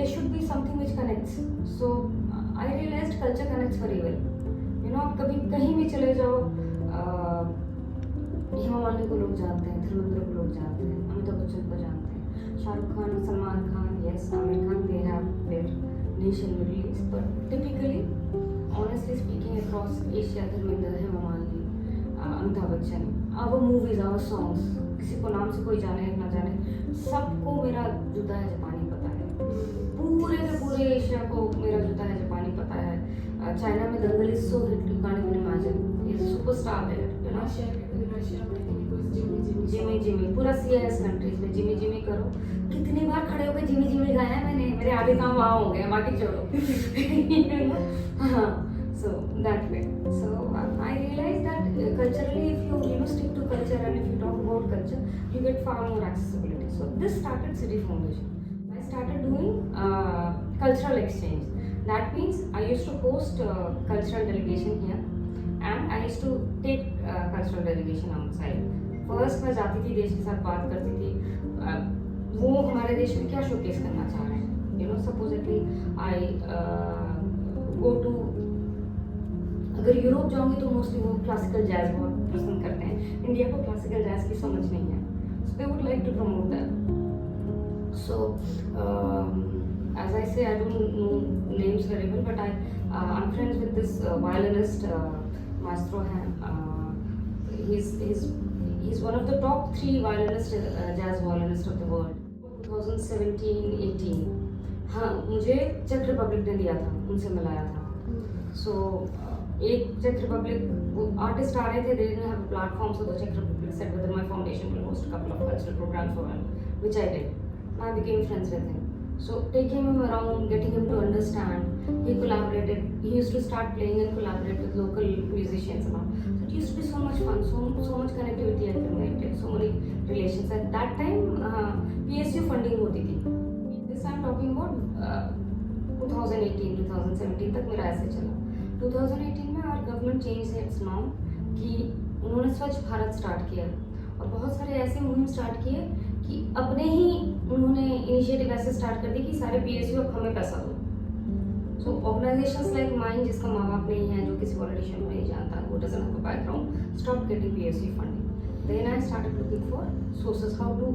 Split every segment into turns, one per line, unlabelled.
there should be something which connects. So I realized culture connects very well. You know, आप कभी कहीं भी चले जाओ, हेमा मालिनी को लोग जानते हैं, धर्मेंद्र को लोग जानते हैं, अमिताभ बच्चन को जानते हैं, Shahrukh Khan, Salman Khan, yes, Aamir Khan, they have their niche in Middle East, but typically, honestly speaking, across Asia, Dharmendra, Hema Malini, Amitabh Bachchan, our movies, our songs, किसी को नाम से कोई जाने ना जाने, सबको मेरा जूता है जापानी पता है, पूरे के पूरे एशिया को मेरा जूता है जापानी पता है. चाइना में Dangal is so hit, you can't even imagine, is superstar है, यू नो. जिमी जिमी पूरा CIS कंट्रीज में जिमी जिमी करो, कितनी बार खड़े होकर जिमी जिमी गाया है मैंने, मेरे आधे काम वहाँ हो गए, बाकी छोड़ो. हाँ, so that way. So I realized that culturally, if you stick to culture and if you talk about culture, you get far more accessibility. So this started City Foundation. I started doing cultural exchange. That means I used to host cultural delegation here, and I used to take cultural delegation outside. First मैं जाती थी, देश के साथ बात करती थी, वो हमारे देश में क्या शोकेस करना चाह रहे हैं. You know, supposedly I go to, अगर यूरोप जाऊंगी तो मोस्टली वो क्लासिकल जैज बहुत पसंद करते हैं, इंडिया को क्लासिकल जैज की समझ नहीं है, so they would like to promote that. So as I say, I don't know names very well, but I'm friends with this violinist, Maestro Han. He's one of the top 3 violinists, jazz violinists of the world. 2017-18, हाँ, मुझे check Republic ने दिया था, उनसे मिलाया था. So एक check Republic artist आ रहे थे, they didn't have a platform, so the Czech Republic said whether my foundation will host a couple of cultural programs for him, which I did. I became friends with him. So taking him around, getting him to understand, he collaborated. He used to start playing and collaborate with local musicians and all. So it used to be so much fun, so much connectivity I created, so many relations. At that time, PSU funding होती थी. This I'm talking about 2018, 2017 तक मेरा ऐसे चला. 2018 में our government changed its norm कि उन्होंने स्वच्छ भारत स्टार्ट किया और बहुत सारे ऐसे मुहिम स्टार्ट किए कि अपने ही उन्होंने इनिशिएटिव ऐसे स्टार्ट कर दी कि सारे PSU अब हमें पैसा दो. सो ऑर्गेनाइजेशंस लाइक माइन, जिसका माँ बाप नहीं है, जो किसी पॉलिटिशियन को नहीं जानता, who doesn't have a background, stop getting PSU funding. Then I started looking for sources, how to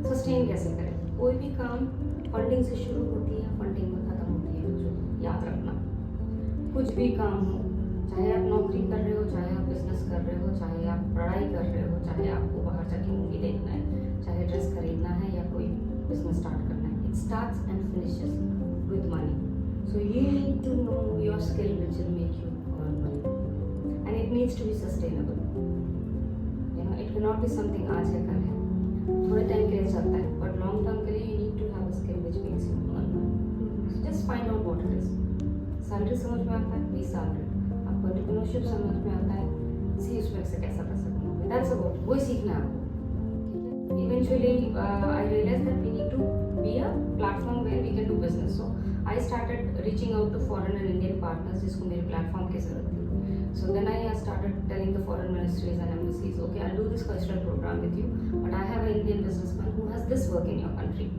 sustain कैसे करें. कोई भी काम फंडिंग से शुरू होती है, फंडिंग में खत्म होती है, बच्चों याद रखना. कुछ भी काम हो, चाहे आप नौकरी कर रहे हो, चाहे आप बिजनेस कर रहे हो, चाहे आप पढ़ाई कर रहे हो, चाहे आपको बाहर जाके मूवी देखना है, चाहे ड्रेस खरीदना है या कोई बिजनेस स्टार्ट करना है, it starts and finishes with money. So you need to know your skill which will make you earn money, and it needs to be sustainable. You know, it can not be something आज है कल है, थोड़े time के लिए चलता है, but long term के लिए you need to have a skill which makes you earn money. Just find out what it is. Salary समझ में आता है, बी सैलरी. आपको एंटरप्रेन्योरशिप समझ में आता है, सी उसमें से कैसा पैसा कमाओगे. दैट्स अबाउट, वही सीखना है आपको. Eventually, I realized that we need to be a platform where we can do business. So I started reaching out to foreign and Indian partners जिसको मेरे platform की ज़रूरत थी. So then I started telling the foreign ministries and embassies, okay, I'll do this cultural program with you, but I have an Indian businessman who has this work in your country.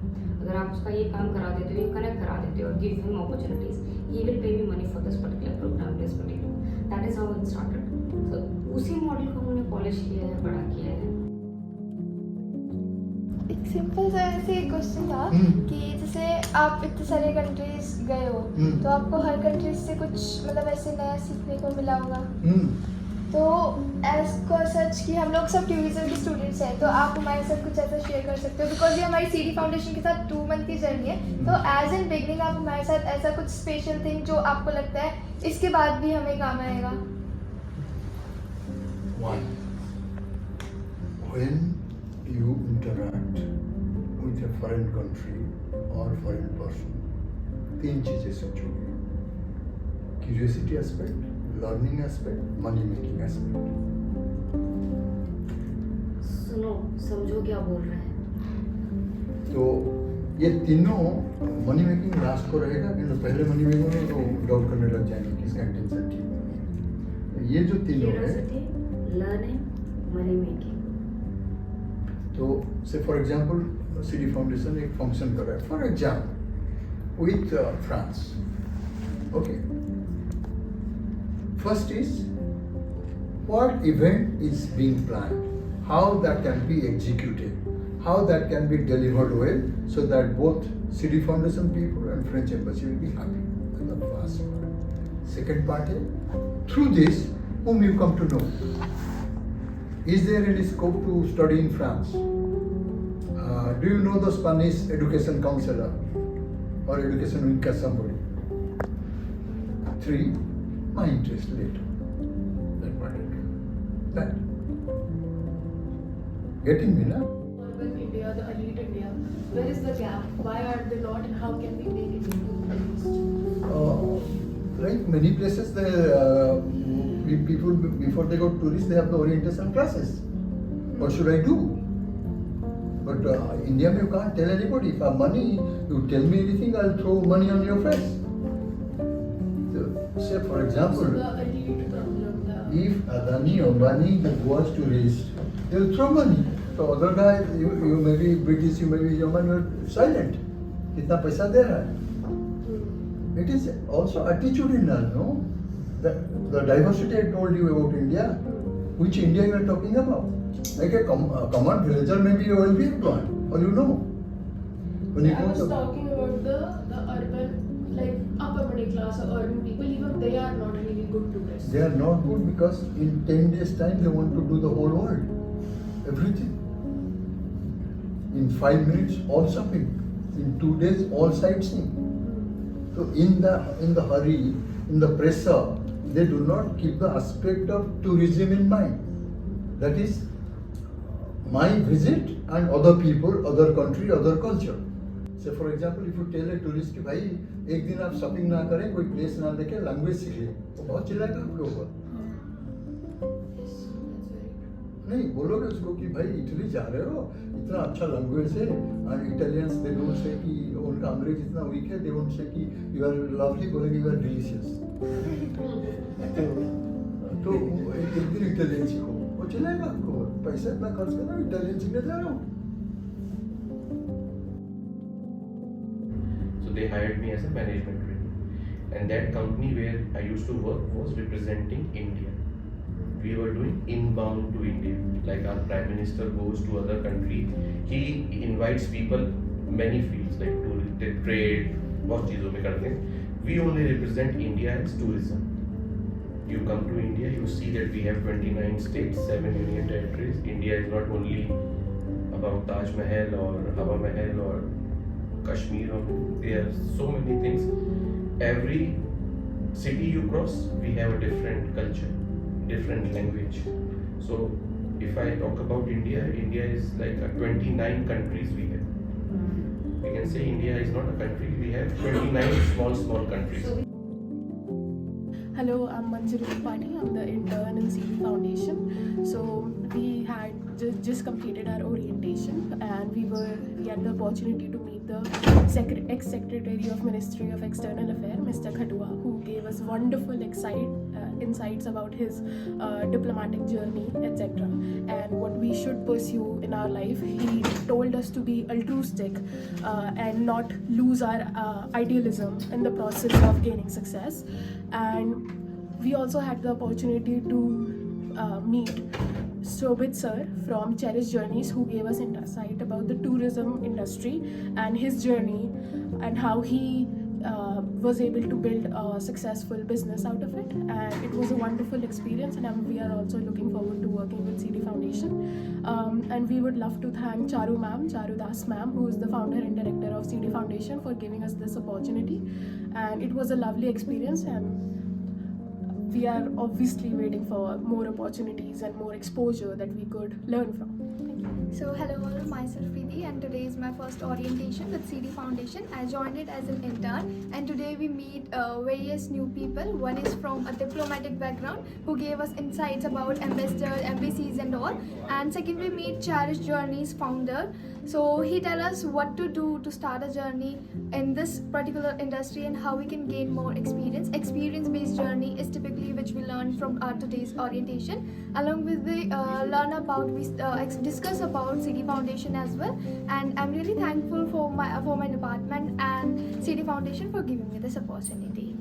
अगर आप उसका ये काम करा देते हो, ये connect करा देते हो, give him opportunities, he will pay me money for this particular program, this particular. That is how it started. So उसी मॉडल को हमने पॉलिश किया है, बड़ा किया है.
एक सिंपल सा ऐसे क्वेश्चन था कि जैसे आप इतने सारे कंट्रीज गए हो, तो आपको हर कंट्रीज से कुछ मतलब ऐसे नया सीखने को मिला होगा. तो एज को सच कि हम लोग सब टूरिज्म के स्टूडेंट्स हैं, तो आप हमारे साथ कुछ ऐसा शेयर कर सकते हो, बिकॉज ये हमारी CD फाउंडेशन के साथ 2 मंथ की जर्नी है. तो एज एन बिगनिंग आप हमारे साथ ऐसा कुछ स्पेशल थिंग जो आपको लगता है इसके बाद भी हमें काम आएगा.
One, when you interact with a foreign country or foreign person, 3 चीजें सोचोगे. Curiosity aspect, learning aspect, money making aspect.
सुनो, समझो क्या बोल रहे हैं.
तो ये तीनों मनी मेकिंग लास्ट को रहेगा, क्योंकि पहले मनी मेकिंग में तो डाउट करने लग जाएंगे किसका इंटेंशन ठीक है. ये जो तीनों है,
लर्निंग, मनी मेकिंग.
तो से फॉर एग्जांपल CD फाउंडेशन एक फंक्शन कर रहा है, for example with France. Okay. First is what event is being planned, how that can be executed, how that can be delivered well, so that both CD Foundation people and French Embassy will be happy. That's the first part. Second part is, through this, whom you come to know. Is there any scope to study in France? Do you know the Spanish education counselor or education wing as somebody? 3, my interest later. That part. That. Getting me now?
Urban India, the elite India, where is the gap? Why are they not, and how can we make it improve at least?
Like many places, people before they go tourists, they have the orientation classes. What should I do? But India, you can't tell anybody. If I have money, you tell me anything, I'll throw money on your face. So, say for example,
So the elite problem,
if Adani or Ambani was tourist, they'll throw money. So other guy, you may be British, you may be German, you're silent. Kitna paisa de raha hai? It is also attitudinal, no? The diversity I told you about India, which India you are talking about? Like a common villager, maybe you will be employed, or you know. When you
I
go
was
to
talking about the urban, like upper middle class or urban people, even they are not really good tourists.
they are not good because in 10 days time they want to do the whole world, everything. In 5 minutes all shopping, in 2 days all sightseeing. So in the hurry, in the pressure, they do not keep the aspect of tourism in mind. That is my visit and other people, other country, other culture. Say for example, if you tell a tourist कि भाई एक दिन आप shopping ना करें, कोई place ना देखें, लैंग्वेज सीख ले, तो बहुत चिल्लाएगा आपके ऊपर.
Yes, that's very true.
नहीं बोलोगे उसको कि भाई इटली जा रहे हो, इतना अच्छा लैंग्वेज है, और इटालियंस दे डोंट से कि उनका अंग्रेज इतना वीक है, दे डोंट से कि यू आर लवली, बोलेंगे यू आर डिलीशियस. तो एक दिन इटालियन सीखो, वो चलेगा आपको, पैसा इतना खर्च करना, इटालियन सीखने जा रहा हूँ.
So they hired me as a management trainee, and that company where I used to work was representing India. We were doing inbound to India, like our prime minister goes to other country, he invites people many fields like tourist, trade, बहुत चीजों में करते हैं. We only represent India as tourism. You come to India, you see that we have 29 states, 7 union territories. India is not only about Taj Mahal or Hawa Mahal or Kashmir, or there are so many things. Every city you cross, we have a different culture, different language. So if I talk about India, India is like a 29 countries we have. We can say India is not a country, we have 29 small countries.
Hello, I'm Manjari Tripathi. I'm the intern in CD Foundation. So we had just completed our orientation, and we had the opportunity to meet the ex-secretary of Ministry of External Affairs, Mr. Khatua, who gave us wonderful insights about his diplomatic journey, etc., and what we should pursue in our life. He told us to be altruistic and not lose our idealism in the process of gaining success. And we also had the opportunity to meet Shobit sir from Cherish Journeys, who gave us insight about the tourism industry and his journey and how he was able to build a successful business out of it. And it was a wonderful experience, and we are also looking forward to working with CD Foundation. And we would love to thank Charu Das ma'am, who is the founder and director of CD Foundation, for giving us this opportunity. And it was a lovely experience, and we are obviously waiting for more opportunities and more exposure that we could learn from. Thank you.
So hello all, myself Preeti, and today is my first orientation with CD Foundation. I joined it as an intern, and today we meet various new people. One is from a diplomatic background who gave us insights about embassies and all, and second we meet Cherish Journeys founder. So he tell us what to do to start a journey in this particular industry and how we can gain more experience. Experience-based journey is typically which we learn learned from today's orientation. Along with we learn about, we discuss about CD Foundation as well. And I'm really thankful for my department and CD Foundation for giving me this opportunity.